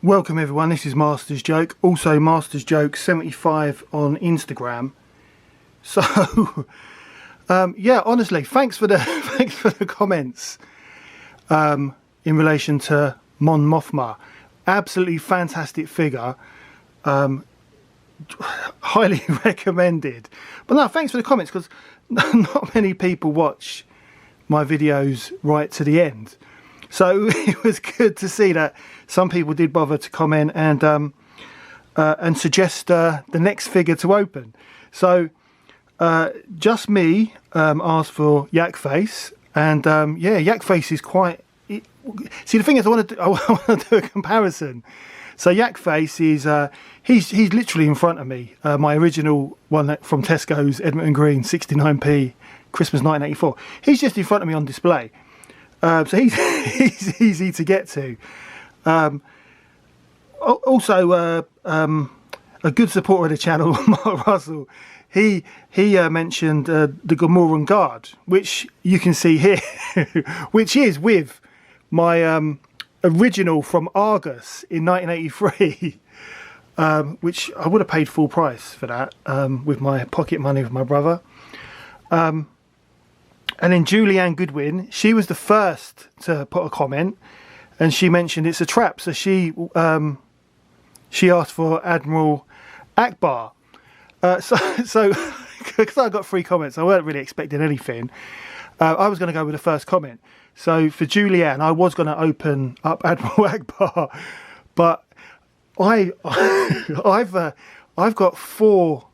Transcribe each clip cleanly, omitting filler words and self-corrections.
Welcome everyone, this is Masters Joke, also Masters Joke 75 on Instagram. So, yeah, honestly, thanks for the comments in relation to Mon Mothma. Absolutely fantastic figure, highly recommended. But no, thanks for the comments, because not many people watch my videos right to the end. So it was good to see that some people did bother to comment and suggest the next figure to open. So just me asked for Yak Face, and yeah, Yak Face is quite. See, the thing is, I want to do a comparison. So Yak Face is he's literally in front of me. My original one from Tesco's, Edmonton Green, 69p, Christmas 1984. He's just in front of me on display. So he's easy to get to. Also, a good supporter of the channel, Mark Russell, he mentioned the Gamorrean Guard, which you can see here, which is with my original from Argus in 1983, which I would have paid full price for that with my pocket money with my brother. And then Julianne Goodwin, she was the first to put a comment, and she mentioned it's a trap. So she asked for Admiral Akbar. So because I got 3 comments, I weren't really expecting anything. I was going to go with the first comment. So for Julianne, I was going to open up Admiral Akbar, but I've got 4.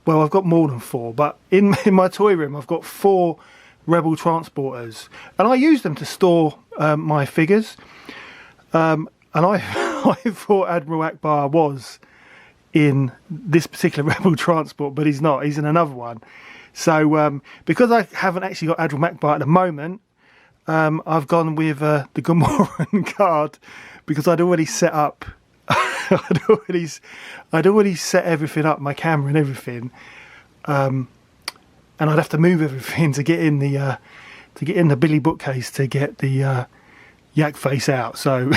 Well, I've got more than 4, but in my toy room, I've got 4 Rebel transporters, and I use them to store my figures. And I thought Admiral Akbar was in this particular Rebel transport, but he's not. He's in another one. So because I haven't actually got Admiral Akbar at the moment, I've gone with the Gamorrean Guard, because I'd already set up. I'd already set everything up, my camera and everything. And I'd have to move everything to get in the Billy bookcase to get the Yak Face out. So,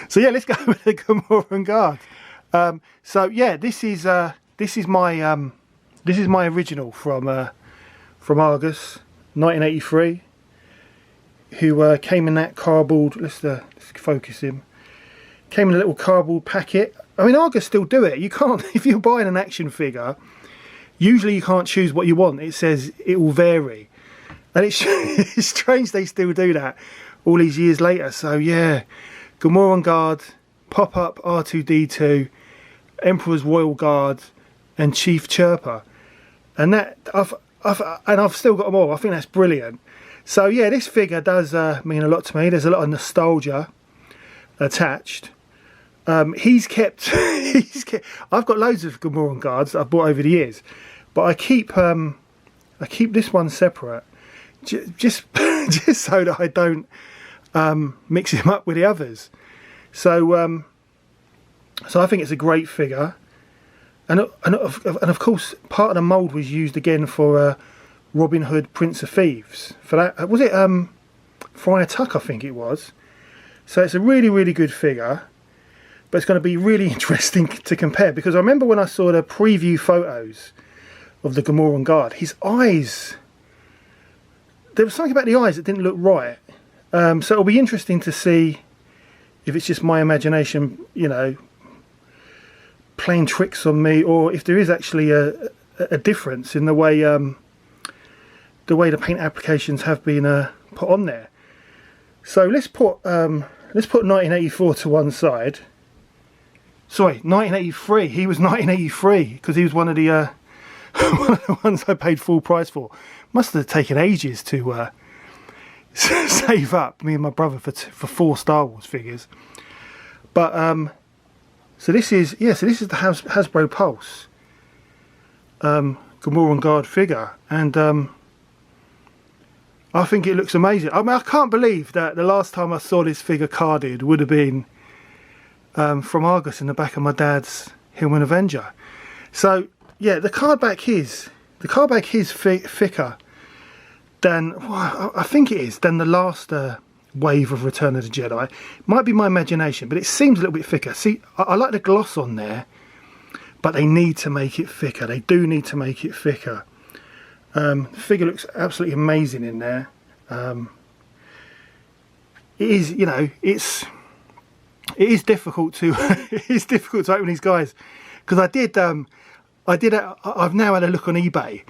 so yeah, let's go with the Gamorrean Guard. So yeah, this is my original from Argus, 1983. Who came in that cardboard? Let's focus him. Came in a little cardboard packet. I mean, Argus still do it. You can't, if you're buying an action figure, usually you can't choose what you want. It says it will vary. And it's strange they still do that all these years later. So yeah, Gamorrean Guard, pop-up R2-D2, Emperor's Royal Guard, and Chief Chirper. And that I've still got them all. I think that's brilliant. So yeah, this figure does mean a lot to me. There's a lot of nostalgia attached. He's kept. I've got loads of Gamorrean Guards that I've bought over the years, but I keep this one separate, just so that I don't mix him up with the others. So so I think it's a great figure, and of course part of the mould was used again for Robin Hood, Prince of Thieves. For that, was it Friar Tuck? I think it was. So it's a really good figure. But it's going to be really interesting to compare, because I remember when I saw the preview photos of the Gamorrean Guard, his eyes, there was something about the eyes that didn't look right. So it'll be interesting to see if it's just my imagination, you know, playing tricks on me, or if there is actually a difference in the way the paint applications have been put on there. So let's put 1984 to one side. Sorry, 1983. He was 1983 because he was one of the one of the ones I paid full price for. Must have taken ages to save up, me and my brother, for 4 Star Wars figures. But so this is the Hasbro Pulse Gamorrean Guard figure, and I think it looks amazing. I mean, I can't believe that the last time I saw this figure carded would have been from Argus in the back of my dad's Hillman Avenger. So yeah, the card back is thicker than, well, I think it is, than the last wave of Return of the Jedi. Might be my imagination, but it seems a little bit thicker. See, I like the gloss on there, but they need to make it thicker. They do need to make it thicker. The figure looks absolutely amazing in there. It is, you know, it is difficult to it is difficult to open these guys, because I've now had a look on eBay,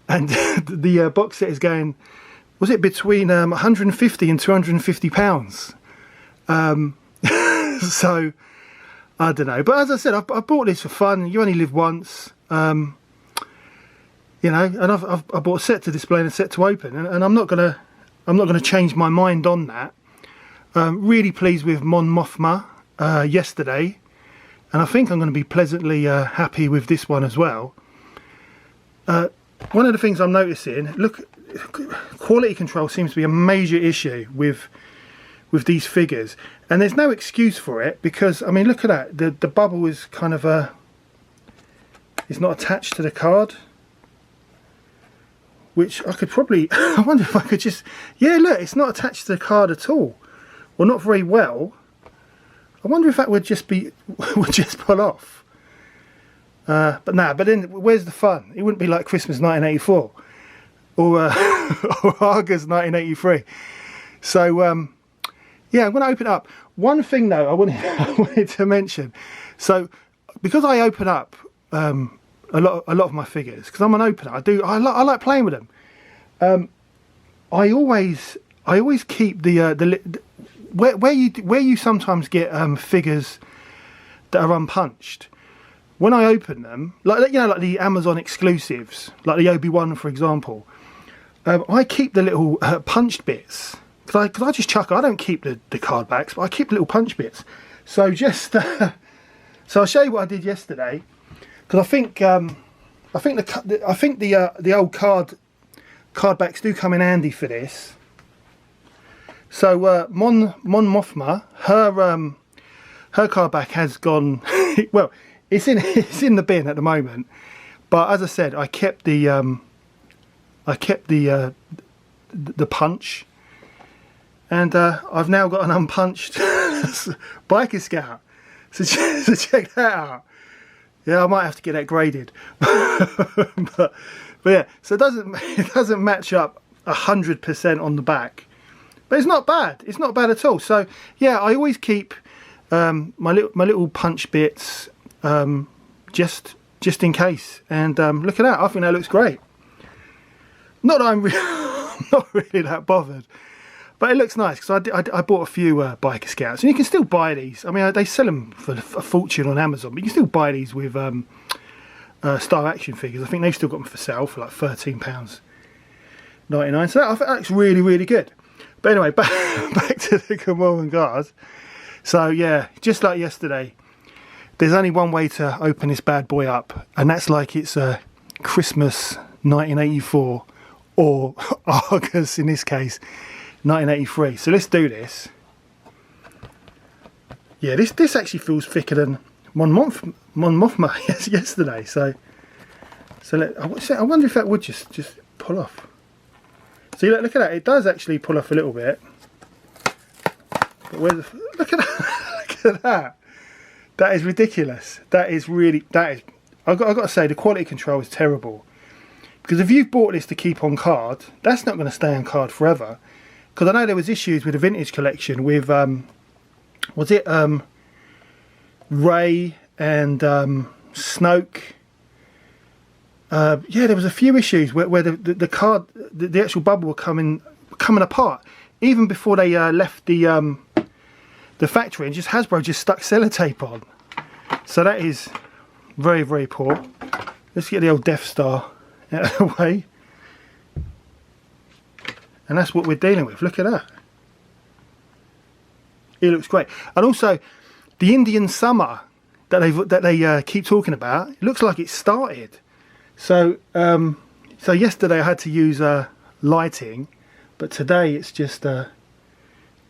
and the box set is going, was it between 150 and 250 pounds? So I don't know, but as I said, I bought this for fun. You only live once, you know, and I bought a set to display and a set to open, and I'm not gonna change my mind on that. Really pleased with Mon Mothma yesterday, and I think I'm going to be pleasantly happy with this one as well. One of the things I'm noticing, look, quality control seems to be a major issue with these figures, and there's no excuse for it, because I mean, look at that, the bubble is kind of it's not attached to the card, which I could probably I wonder if I could just, yeah, look, it's not attached to the card at all. Well, not very well. I wonder if that would just be would just pull off. But then where's the fun? It wouldn't be like Christmas 1984 or August 1983. So yeah, I'm going to open it up. One thing though, I wanted to mention. So because I open up a lot of my figures, because I'm an opener, I like playing with them. I always keep the where you sometimes get figures that are unpunched. When I open them, like, you know, like the Amazon exclusives, like the Obi-Wan, for example, I keep the little punched bits, because I just chuck. I don't keep the card backs, but I keep the little punch bits. So just so I'll show you what I did yesterday, because I think the old card backs do come in handy for this. So Mon Mothma, her card back has gone. Well, it's in the bin at the moment. But as I said, I kept the punch, and I've now got an unpunched Biker Scout. So check that out. Yeah, I might have to get that graded. but yeah, so it doesn't match up 100% on the back. But it's not bad. It's not bad at all. So yeah, I always keep my little punch bits just in case. And look at that. I think that looks great. Not that I'm not really that bothered, but it looks nice, because I bought a few Biker Scouts, and you can still buy these. I mean, they sell them for a fortune on Amazon, but you can still buy these with Star Action figures. I think they've still got them for sale for like £13.99. So I think that's really, really good. But anyway, back to the Gamorrean guards. So yeah, just like yesterday, there's only one way to open this bad boy up, and that's like it's Christmas 1984, or August in this case 1983. So let's do this. Yeah, this actually feels thicker than Mon Mothma yesterday. So I wonder if that would just pull off. See, look at that. It does actually pull off a little bit. But look at that. Look at that. That is ridiculous. That is really. I've got to say, the quality control is terrible. Because if you've bought this to keep on card, that's not going to stay on card forever. Because I know there was issues with the vintage collection with was it Rey and Snoke. Yeah, there was a few issues where the card, the actual bubble were coming apart even before they left the factory, and just Hasbro just stuck sellotape on. So that is very, very poor. Let's get the old Death Star out of the way, and that's what we're dealing with. Look at that. It looks great. And also the Indian summer that they keep talking about, it looks like it started. So so yesterday I had to use lighting, but today it's just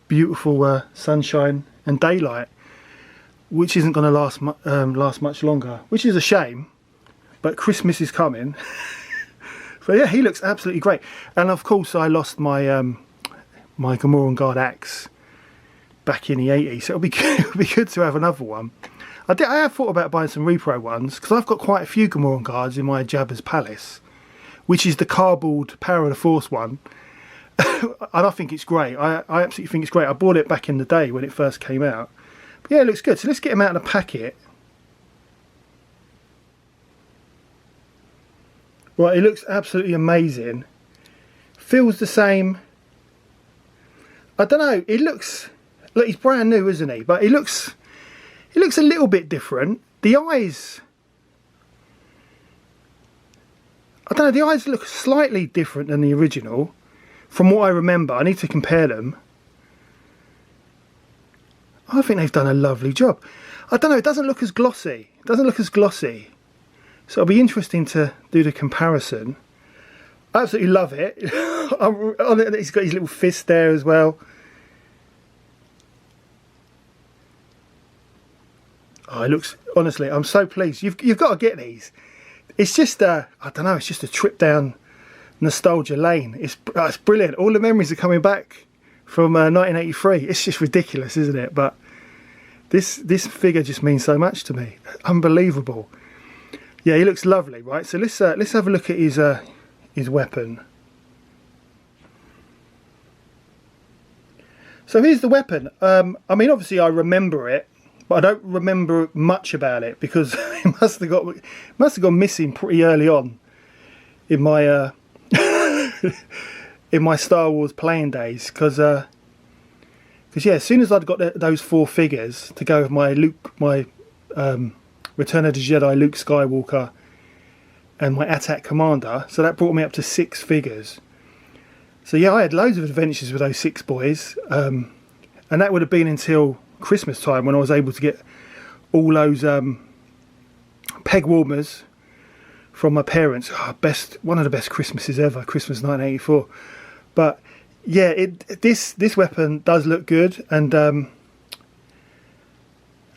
beautiful sunshine and daylight, which isn't going to last much longer, which is a shame, but Christmas is coming. So yeah, he looks absolutely great. And of course I lost my my Gamorrean Guard axe back in the 80s. So it'll be good to have another one. I have thought about buying some repro ones because I've got quite a few Gamorrean Guards in my Jabba's Palace, which is the cardboard Power of the Force one. And I think it's great. I absolutely think it's great. I bought it back in the day when it first came out. But yeah, it looks good. So let's get them out of the packet. Right, it looks absolutely amazing. Feels the same. I don't know. It looks... Look, he's brand new, isn't he? But it looks a little bit different. The eyes... I don't know. The eyes look slightly different than the original. From what I remember. I need to compare them. I think they've done a lovely job. I don't know. It doesn't look as glossy. It doesn't look as glossy. So it'll be interesting to do the comparison. I absolutely love it. He's got his little fist there as well. Oh, it looks, honestly, I'm so pleased. You've got to get these. It's just I don't know, it's just a trip down nostalgia lane. It's brilliant. All the memories are coming back from 1983. It's just ridiculous, isn't it? But this figure just means so much to me. Unbelievable. Yeah, he looks lovely, right? So let's have a look at his weapon. So here's the weapon. I mean, obviously I remember it, but I don't remember much about it because it must have gone missing pretty early on in my in my Star Wars playing days. Because yeah, as soon as I'd got those 4 figures to go with my Return of the Jedi Luke Skywalker and my Attack Commander, so that brought me up to 6 figures. So yeah, I had loads of adventures with those 6 boys, and that would have been until Christmas time when I was able to get all those peg warmers from my parents. Oh, one of the best Christmases ever, Christmas 1984. But yeah, this weapon does look good, and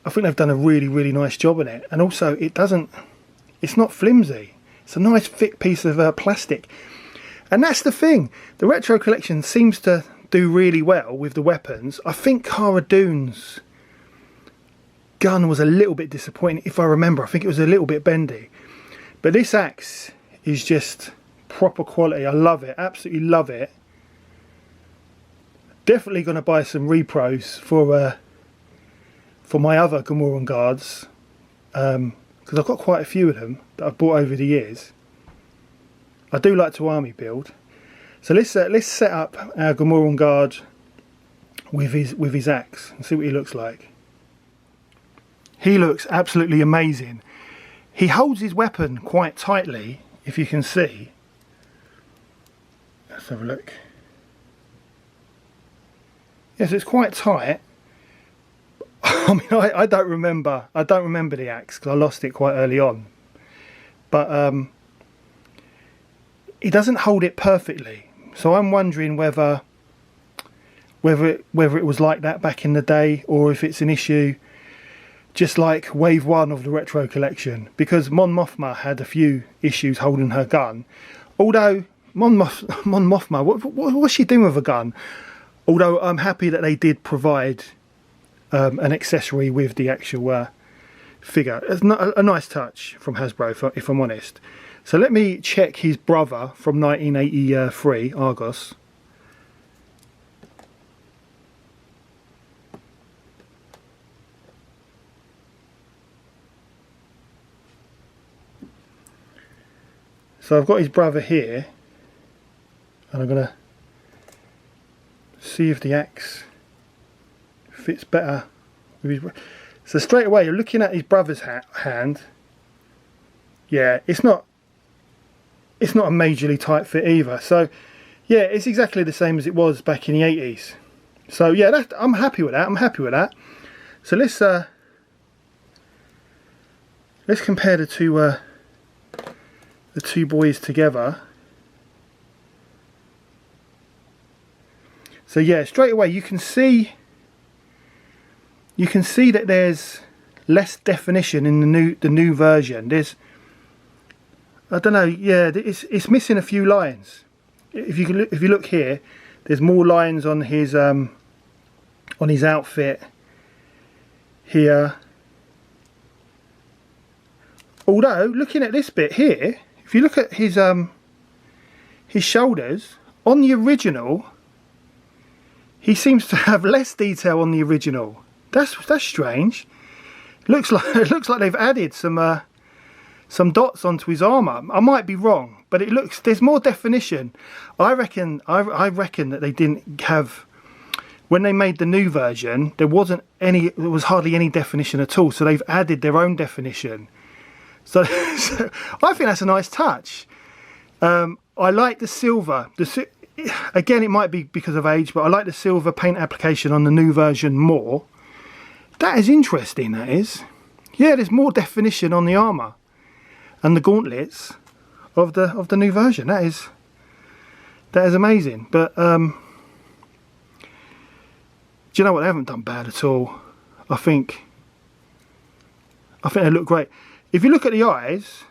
I think they've done a really, really nice job on it. And also, it's not flimsy. It's a nice thick piece of plastic. And that's the thing. The retro collection seems to do really well with the weapons. I think Cara Dune's gun was a little bit disappointing, if I remember. I think it was a little bit bendy. But this axe is just proper quality. I love it. Absolutely love it. Definitely going to buy some repros for my other Gamorrean Guards, because I've got quite a few of them that I've bought over the years. I do like to army build. So let's set up our Gamorrean Guard with his axe and see what he looks like. He looks absolutely amazing. He holds his weapon quite tightly, if you can see. Let's have a look. Yes, it's quite tight. I mean, I don't remember the axe because I lost it quite early on. But he doesn't hold it perfectly. So I'm wondering whether it was like that back in the day, or if it's an issue just like wave 1 of the retro collection, because Mon Mothma had a few issues holding her gun. Although Mon Mothma, what's she doing with a gun? Although I'm happy that they did provide an accessory with the actual figure. It's not a nice touch from Hasbro, if I'm honest. So let me check his brother from 1983, Argos. So I've got his brother here, and I'm going to see if the axe fits better with his. So straight away you're looking at his brother's hand. Yeah, it's not a majorly tight fit either. So yeah, it's exactly the same as it was back in the 80s. So yeah, I'm happy with that. So let's compare the two boys together. So yeah, straight away you can see that there's less definition in the new version. There's, I don't know, yeah, it's missing a few lines. If you look here, There's more lines on his outfit here. Although, looking at this bit here, if you look at his shoulders, on the original, he seems to have less detail on the original. That's strange. It looks like they've added some dots onto his armour. I might be wrong, but there's more definition. I reckon that they didn't have, when they made the new version, there was hardly any definition at all. So they've added their own definition. So I think that's a nice touch. I like the silver. Again, it might be because of age, but I like the silver paint application on the new version more. That is interesting, that is. Yeah, there's more definition on the armour and the gauntlets of the new version. That is amazing. But do you know what? They haven't done bad at all. I think they look great. If you look at the eyes,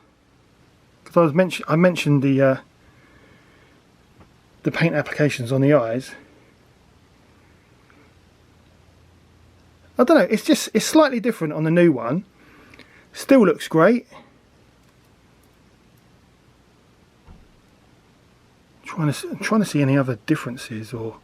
because I mentioned the paint applications on the eyes. I don't know. It's slightly different on the new one. Still looks great. I'm trying to see any other differences or.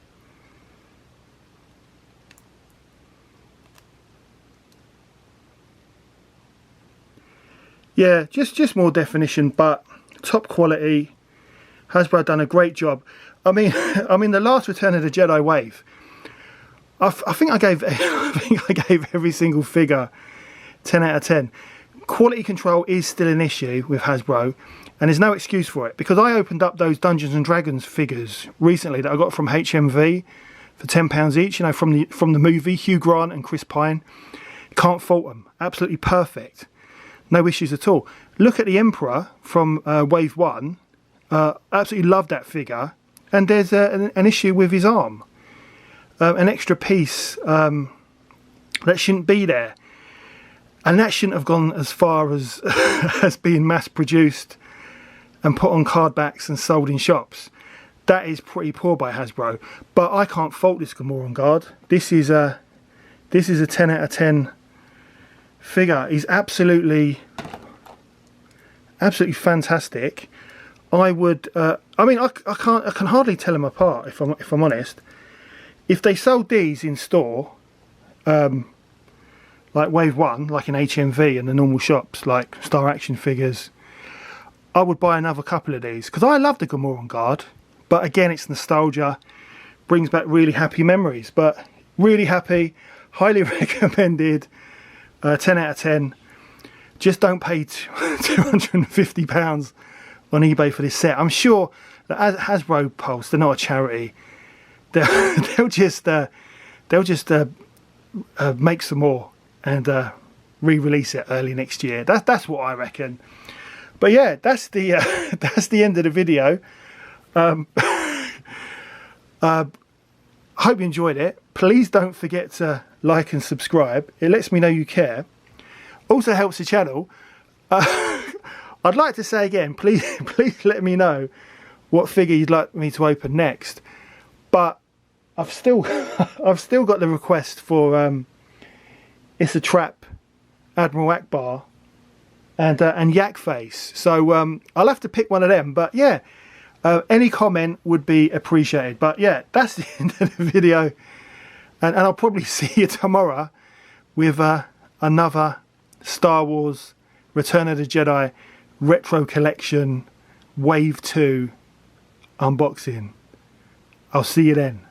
Yeah, just more definition, but top quality. Hasbro done a great job. I mean, the last Return of the Jedi wave. I think I gave every single figure 10 out of 10. Quality control is still an issue with Hasbro, and there's no excuse for it, because I opened up those Dungeons and Dragons figures recently that I got from HMV for £10 each. You know, from the movie, Hugh Grant and Chris Pine. Can't fault them. Absolutely perfect. No issues at all. Look at the Emperor from Wave 1. Absolutely love that figure. And there's an issue with his arm. An extra piece that shouldn't be there. And that shouldn't have gone as far as, as being mass produced and put on card backs and sold in shops. That is pretty poor by Hasbro. But I can't fault this Gamorrean guard. This is a 10 out of 10 figure. He's absolutely fantastic. I would I mean, I can hardly tell them apart, if I'm honest. If they sold these in store, like Wave 1, like in HMV and the normal shops like Star Action Figures, I would buy another couple of these, because I love the Gamorrean guard. But again, it's nostalgia, brings back really happy memories. But really happy, highly recommended, 10 out of 10. Just don't pay £250 on eBay for this set. I'm sure that as Hasbro Pulse, they're not a charity. They'll just make some more and re-release it early next year. That's what I reckon. But yeah, that's the end of the video. Hope you enjoyed it. Please don't forget to like and subscribe. It lets me know you care. Also helps the channel. I'd like to say again, please let me know what figure you'd like me to open next. But I've still got the request for It's a Trap, Admiral Akbar, and Yak Face. So I'll have to pick one of them. But yeah, any comment would be appreciated. But yeah, that's the end of the video, and I'll probably see you tomorrow with another Star Wars Return of the Jedi Retro Collection Wave 2 unboxing. I'll see you then.